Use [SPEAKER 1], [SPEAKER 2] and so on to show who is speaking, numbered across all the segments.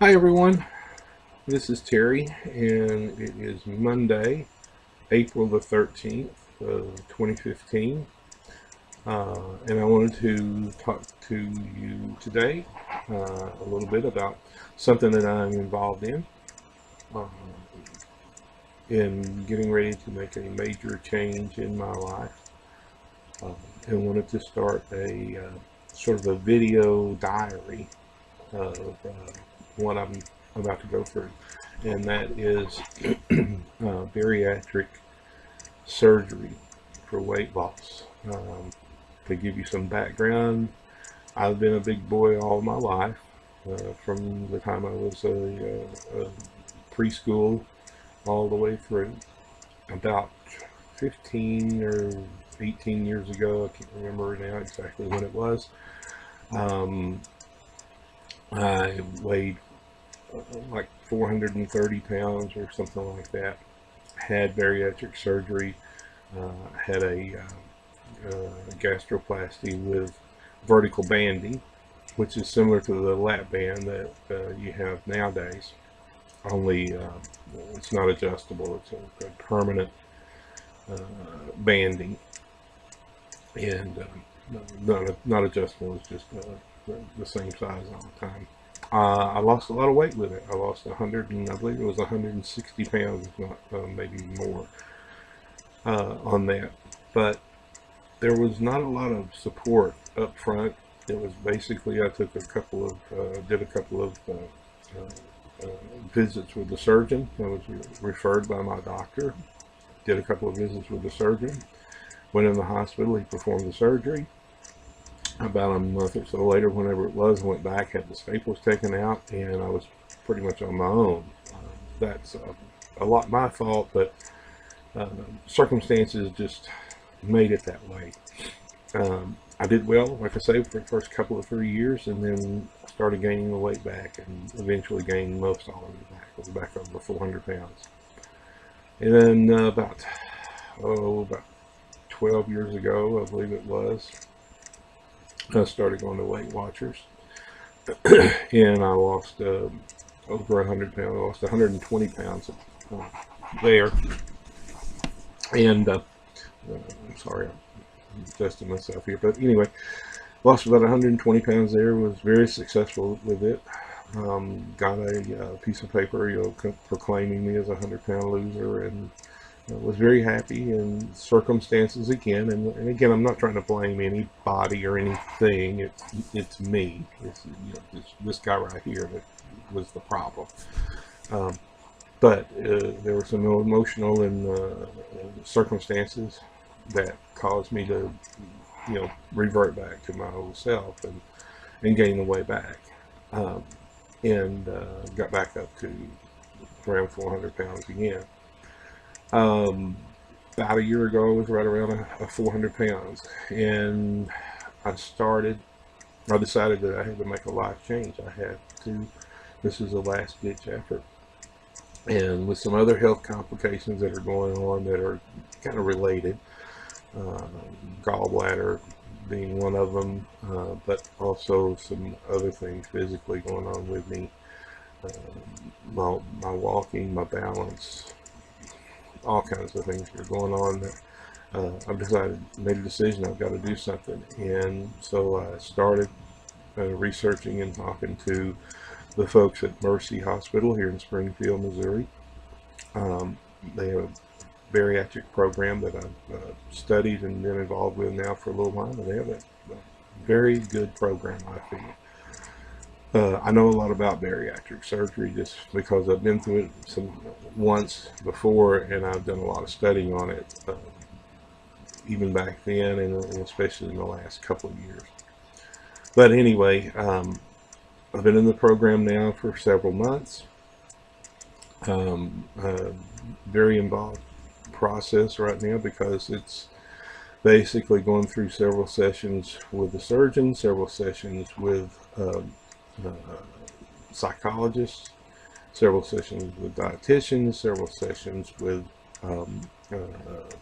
[SPEAKER 1] Hi everyone, this is Terry, and it is Monday, April the 13th of 2015, and I wanted to talk to you today a little bit about something that I'm involved uh, in getting ready to make a major change in my life, and wanted to start a sort of a video diary of what I'm about to go through, and that is bariatric surgery for weight loss. To give you some background, I've been a big boy all my life, from the time I was a preschool all the way through. About 15 or 18 years ago, I can't remember now exactly when it was, I weighed like 430 pounds or something like that. Had bariatric surgery, had a gastroplasty with vertical banding, which is similar to the lap band that you have nowadays, only it's not adjustable. It's a permanent banding, and not adjustable. It's just the same size all the time. I lost a lot of weight with it. I lost 100, and I believe it was 160 pounds, if not maybe more, on that. But there was not a lot of support up front. It was basically, I took did a couple of visits with the surgeon. I was referred by my doctor. Did a couple of visits with the surgeon. Went in the hospital. He performed the surgery. About a month or so later, whenever it was, I went back, had the staples taken out, and I was pretty much on my own. That's a lot my fault, but circumstances just made it that way. I did well, like I say, for the first couple of 3 years, and then I started gaining the weight back, and eventually gained most all of it back. I was back over 400 pounds. And then about 12 years ago, I believe it was, I started going to Weight Watchers, and I lost over 100 pounds. I lost 120 pounds there, and I'm sorry, I'm adjusting myself here, but anyway, lost about 120 pounds there. Was very successful with it. Got a piece of paper, proclaiming me as a 100-pound loser, and was very happy. And circumstances again, and again, I'm not trying to blame anybody or anything. It's me. It's this guy right here that was the problem. But there were some emotional and circumstances that caused me to, revert back to my old self and gain the way back, and got back up to around 400 pounds again. About a year ago, I was right around 400 pounds, and I decided that I had to make a life change. I had to. This is a last ditch effort, and with some other health complications that are going on that are kind of related, gallbladder being one of them, but also some other things physically going on with me, my walking, my balance, all kinds of things that are going on that I've made a decision I've got to do something. And so I started researching and talking to the folks at Mercy Hospital here in Springfield, Missouri. They have a bariatric program that I've studied and been involved with now for a little while, and they have a very good program, I feel. I know a lot about bariatric surgery just because I've been through it once before, and I've done a lot of studying on it, even back then, and especially in the last couple of years. But anyway, I've been in the program now for several months. Very involved process right now, because it's basically going through several sessions with the surgeon, several sessions with psychologists, several sessions with dietitians, several sessions with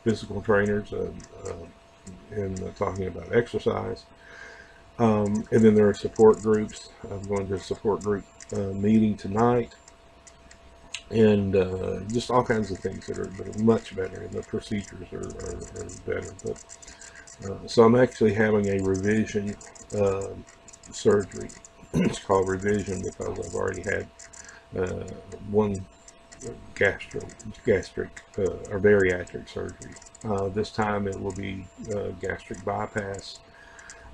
[SPEAKER 1] physical trainers, and talking about exercise. And then there are support groups. I'm going to a support group meeting tonight, and just all kinds of things that are much better, and the procedures are better. But so I'm actually having a revision surgery. It's called revision because I've already had one gastric or bariatric surgery. This time it will be gastric bypass.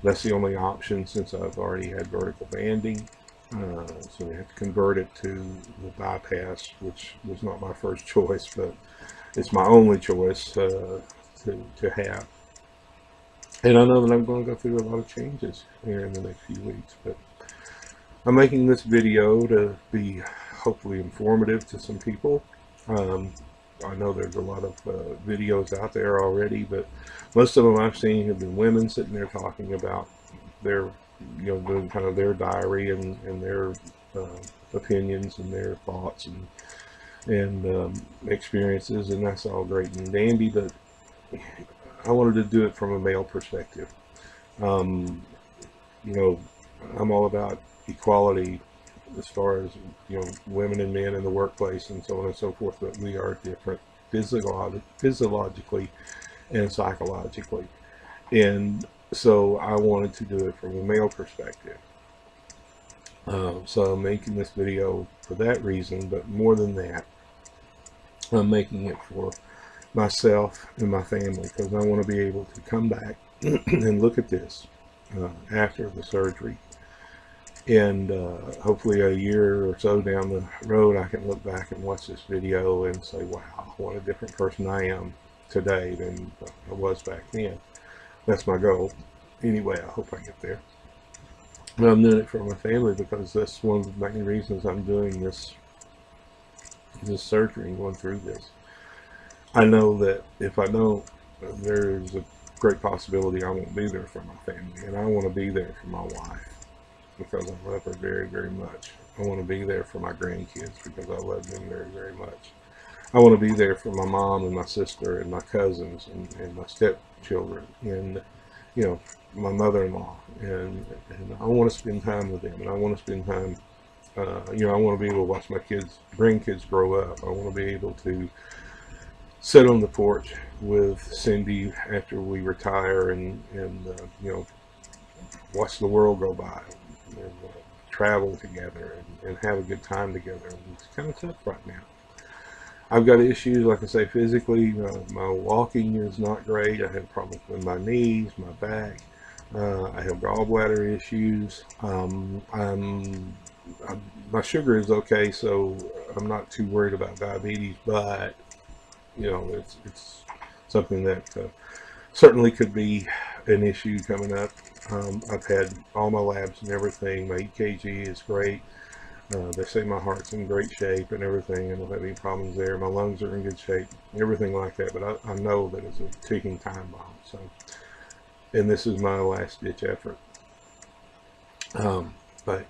[SPEAKER 1] That's the only option since I've already had vertical banding. So we have to convert it to the bypass, which was not my first choice, but it's my only choice to have. And I know that I'm going to go through a lot of changes here in the next few weeks, but I'm making this video to be hopefully informative to some people. I know there's a lot of videos out there already, but most of them I've seen have been women sitting there talking about their, doing kind of their diary and their opinions and their thoughts and experiences, and that's all great and dandy, but I wanted to do it from a male perspective. I'm all about equality as far as women and men in the workplace and so on and so forth, but we are different physiologically and psychologically, and so I wanted to do it from a male perspective. So I'm making this video for that reason, but more than that, I'm making it for myself and my family, because I want to be able to come back and look at this after the surgery, and hopefully a year or so down the road I can look back and watch this video and say, wow, what a different person I am today than I was back then. That's my goal. Anyway, I hope I get there. But I'm doing it for my family because that's one of the main reasons I'm doing this surgery and going through this. I know that if I don't, there's a great possibility I won't be there for my family, and I want to be there for my wife because I love her very, very much. I want to be there for my grandkids because I love them very, very much. I want to be there for my mom and my sister and my cousins and my stepchildren and my mother-in-law, and I want to spend time with them, and I want to spend time I want to be able to watch my grandkids grow up. I want to be able to sit on the porch with Cindy after we retire and watch the world go by and travel together and have a good time together. And it's kind of tough right now. I've got issues, like I say, physically. My walking is not great. I have problems with my knees, my back. I have gallbladder issues. My sugar is okay, so I'm not too worried about diabetes, but it's something that certainly could be an issue coming up. I've had all my labs and everything. My EKG is great. They say my heart's in great shape and everything. I don't have any problems there. My lungs are in good shape, everything like that. But I know that it's a ticking time bomb. So, and this is my last ditch effort. But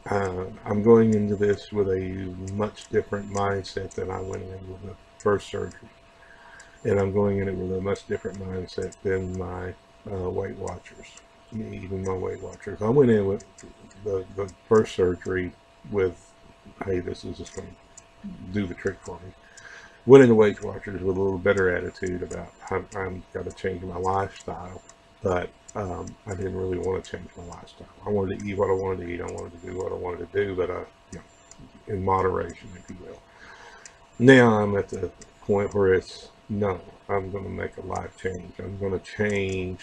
[SPEAKER 1] I'm going into this with a much different mindset than I went in with the first surgery. And I'm going in it with a much different mindset than my Weight Watchers, even my Weight Watchers. I went in with the first surgery with, hey, this is just going to do the trick for me. Went into Weight Watchers with a little better attitude about I've got to change my lifestyle, but I didn't really want to change my lifestyle. I wanted to eat what I wanted to eat. I wanted to do what I wanted to do, but in moderation, if you will. Now I'm at the point where it's, no, I'm going to make a life change. I'm going to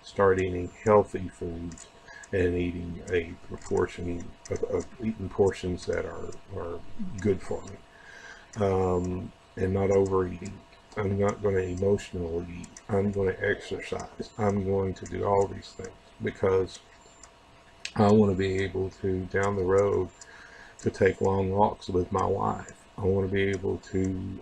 [SPEAKER 1] start eating healthy foods and eating a proportion of eating portions that are good for me, and not overeating. I'm not going to emotionally eat. I'm going to exercise. I'm going to do all these things because I want to be able to, down the road, to take long walks with my wife. I want to be able to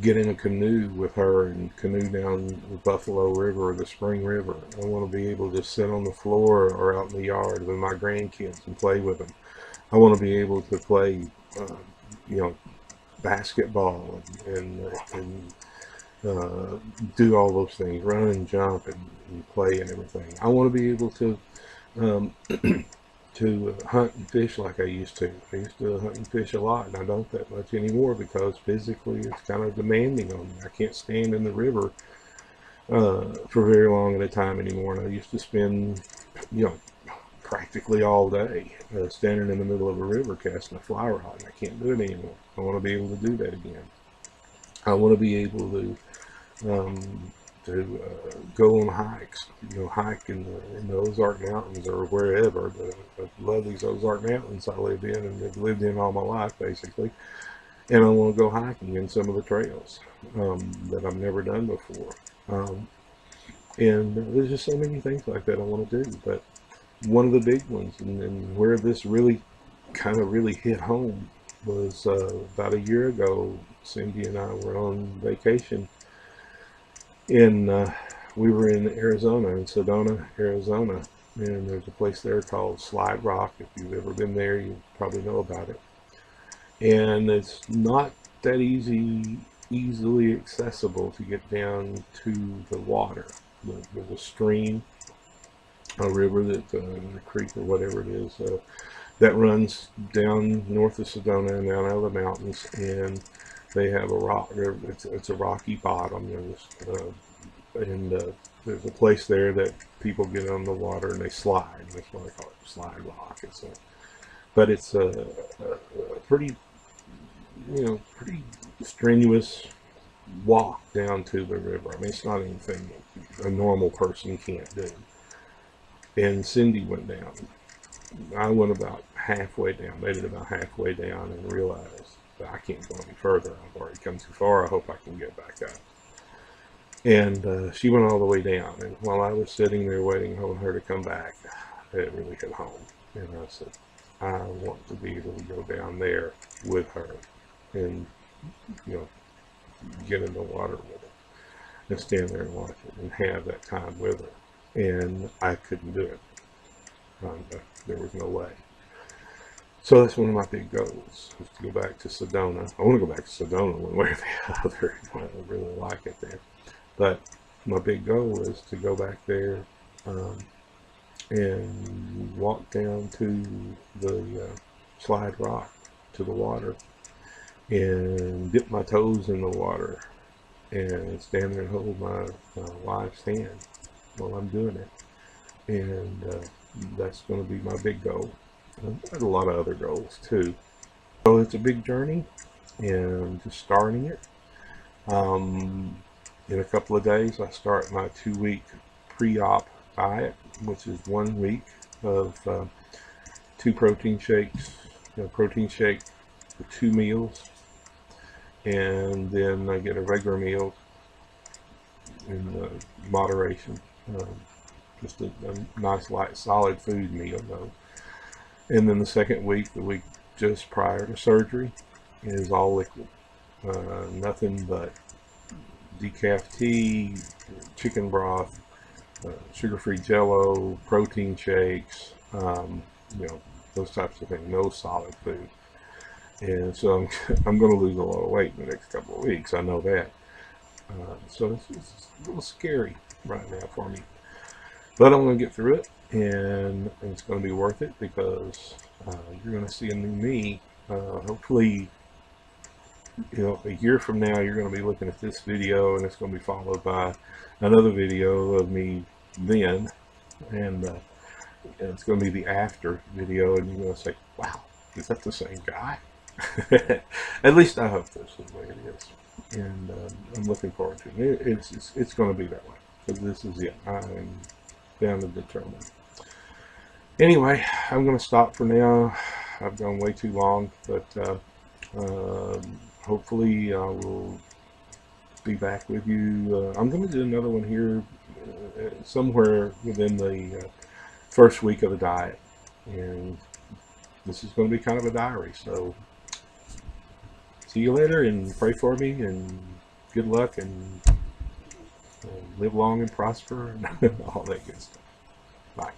[SPEAKER 1] get in a canoe with her and canoe down the Buffalo River or the Spring River. I want to be able to sit on the floor or out in the yard with my grandkids and play with them. I want to be able to play, basketball and do all those things, run and jump and play and everything. I want to be able to um, to hunt and fish like I used to. I used to hunt and fish a lot, and I don't that much anymore because physically it's kind of demanding on me. I can't stand in the river for very long at a time anymore. And I used to spend, you know, practically all day standing in the middle of a river casting a fly rod, and I can't do it anymore. I want to be able to do that again. I want to be able um, to go on hikes, you know, hike in the Ozark Mountains or wherever. I love these Ozark Mountains I live in and have lived in all my life, basically. And I want to go hiking in some of the trails that I've never done before. And there's just so many things like that I want to do. But one of the big ones, and where this really kind of really hit home, was about a year ago. Cindy and I were on vacation we were in Arizona, in Sedona, Arizona, and there's a place there called Slide Rock. If you've ever been there, you probably know about it. And it's not that easily accessible to get down to the water. There's a stream, a river, that a creek or whatever it is, that runs down north of Sedona and down out of the mountains, and they have a rock. It's a rocky bottom. There's a place there that people get on the water and they slide. That's why they call it Slide Rock. But it's a pretty, pretty strenuous walk down to the river. I mean, it's not anything a normal person can't do. And Cindy went down. I went about halfway down, made it about halfway down, and realized that I can't go any further. I've already come too far. I hope I can get back up. And she went all the way down. And while I was sitting there waiting on her to come back, it really hit home. And I said, I want to be able to go down there with her and, get in the water with her and stand there and watch it and have that time with her. And I couldn't do it. There was no way. So that's one of my big goals, is to go back to Sedona. I want to go back to Sedona one way or the other. I really like it there. But my big goal is to go back there and walk down to the Slide Rock, to the water, and dip my toes in the water and stand there and hold my wife's hand while I'm doing it. And that's going to be my big goal. I've got a lot of other goals too. So it's a big journey, and just starting it. In a couple of days, I start my 2-week pre-op diet, which is 1 week of 2 protein shakes, protein shake for 2 meals, and then I get a regular meal in moderation. Just a nice, light, solid food meal, though. And then the second week, the week just prior to surgery, is all liquid. Nothing but decaf tea, chicken broth, sugar-free Jello, protein shakes, those types of things. No solid food. And so I'm going to lose a lot of weight in the next couple of weeks. I know that. So it's a little scary right now for me. But I'm going to get through it, and it's going to be worth it, because you're going to see a new me. Hopefully, a year from now, you're going to be looking at this video, and it's going to be followed by another video of me then, and it's going to be the after video, and you're going to say, wow, is that the same guy? At least I hope this is the way it is, and I'm looking forward to it. It's going to be that way, because this is it. I'm down to determine. Anyway, I'm going to stop for now. I've gone way too long, but hopefully I will be back with you. I'm going to do another one here somewhere within the first week of the diet, and this is going to be kind of a diary. So see you later, and pray for me, and good luck, and live long and prosper, and all that good stuff. Bye.